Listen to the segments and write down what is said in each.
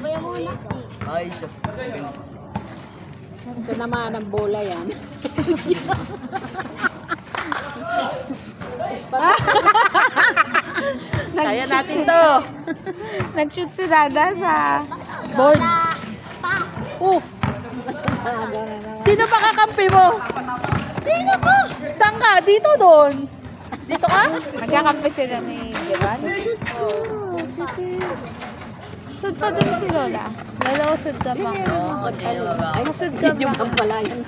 Sabay muna. Ay, siya. Ito naman ang bola yan. Kaya natin to. Nag-shoot si Dada sa board. Sino pa kakampi mo? Sino ko? Saan ka? Dito doon. Dito ka? Nagkakampi sila ni Jeban. Sud pa doon si Lola. Lola, usod ka pa. Ay, Usod ka yung pa. pala yan.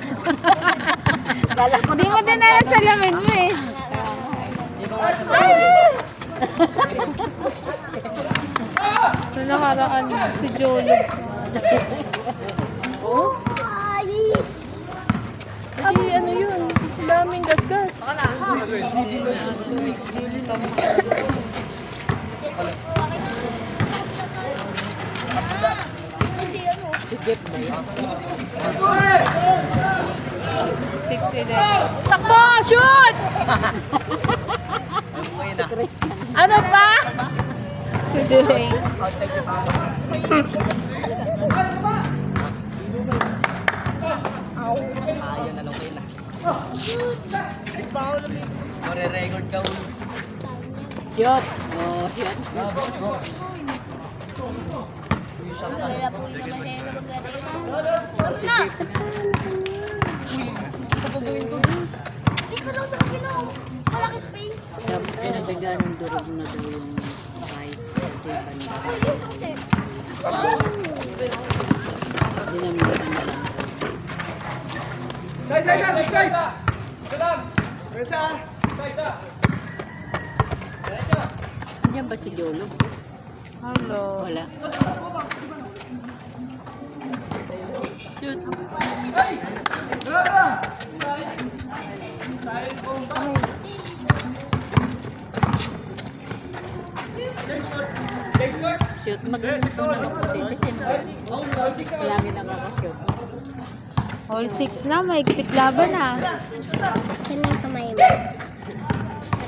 Hindi mo din alam sa lamin mo eh. So nakaraan si Jolog. Oh, ayos. Hindi, ano yun? Daming gasgas. Tikip na yan. 6-11. Takbo! Shoot! Ano pa? Si Dwayne. Ayan, ano kayo na. Mare-record ka ulit. Shot. Oh, shot. Wala po yung mga na magaling. Dito lang sa kilong. Malaki space. Sabi pinabigyan ng durog na daw yung price. Kasi banda. Hindi naman maganda lang. Andiyan ba si Jolo? Hello. Wala. Shoot. Shoot. Magluto na ako dito. Lagi na makashoot. All 6 na, may higpit laban na. Saan yung kamay mo?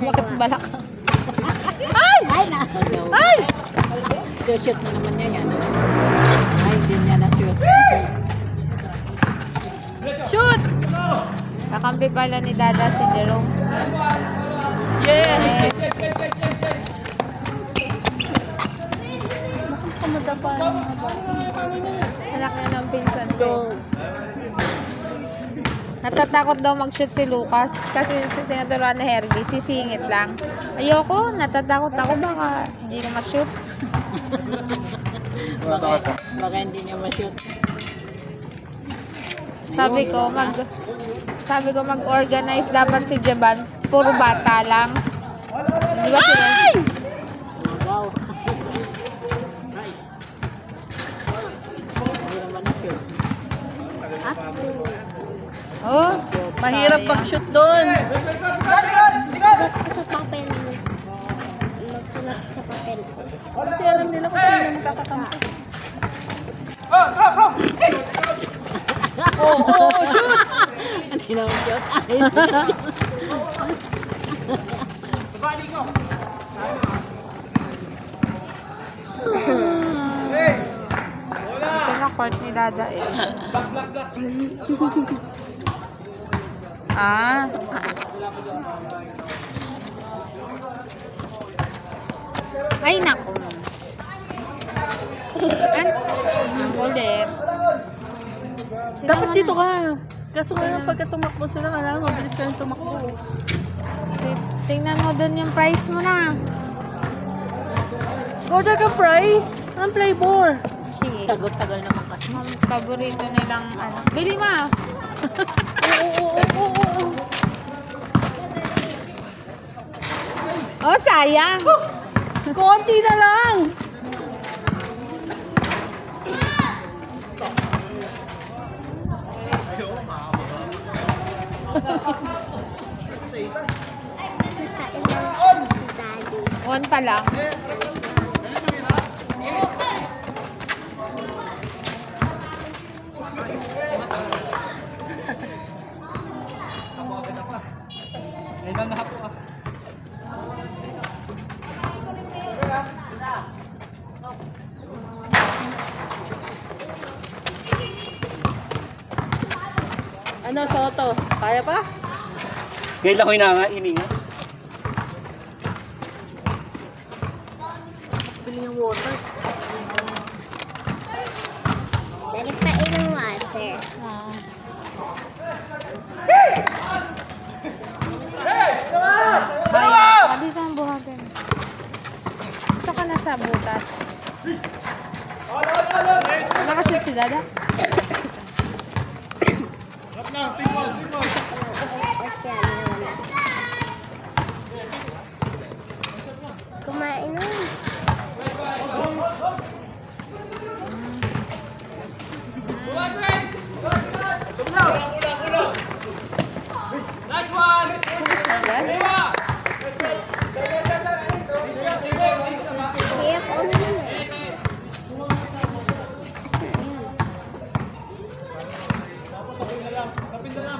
Bakit balak? Ay na! Ay! Shoot na naman niya yan. Ay, hindi niya na-shoot. Shoot! Kakampi pala ni Dada si Jerome. Yes! Anak na ng pinsan ko. Natatakot daw mag-shoot si Lucas kasi tinuturuan na Herbie, sisingit lang. Ayoko, natatakot ako baka hindi na ma-shoot. Baka hindi niya ma-shoot. Sabi ko mag-organize dapat si Jeban, puro bata lang. Di ba sila? Wow. Hindi naman na-shoot. Oh, mahirap mag-shoot doon. Sulat ko sa papel mo. Magsulat sa papel ko. Kasi alam nila kung sino magkakakampi. Shoot! Hindi naman shoot. Ito na court ni Dada eh. Ah. Ay, naku. Ulit. Dapat dito ka. Kaso nga lang pagka tumakbo sila, kailangan mabilis ka yung tumakbo. Tingnan mo doon yung price mo na. Order ka price. Anong flavor? Sige. Tagal-tagal naman kasi. Paborito nilang ano. Bili ma. Oh, sayang. Konti na lang. Nakain lang si Daddy. One pa lang. Ilan na po ah. Ano, Soto? Kaya pa? Ngayon lang ko hininga. Pili ng water. Dali pa ilang water. Ah. Ay, dito ang buhagan. Saka na sa butas. Nakashoot si Dada? Kumain na. Kaya ko na yun eh. Asan na yun?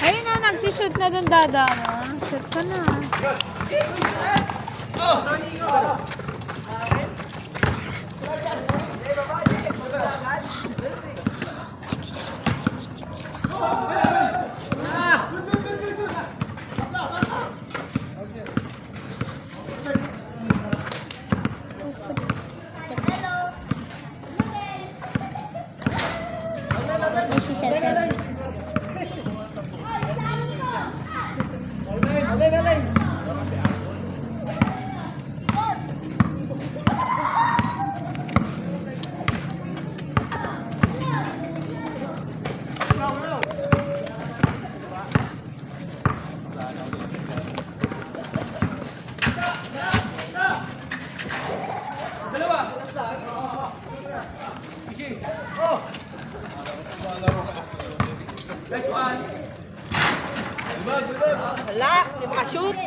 Ayun na, nagsishoot na dun Dada mo. Shoot ka na. This is a Wala, di makashoot.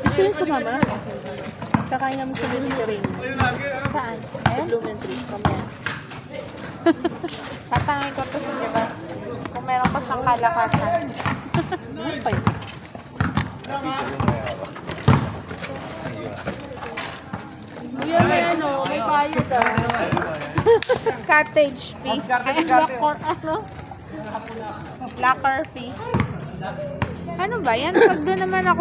Gusto yun sa mama? Kakain namin sa Blumentary. Saan? Ayun? Blumentary, kamaya. Tatangin ko to sa diba? Kung meron pa siyang kalakasan. Ano pa yun? Kuya, may ano, may bayad ah. Cottage fee. Ay, locker, ano? Locker fee. Ano ba yan? Pag doon naman ako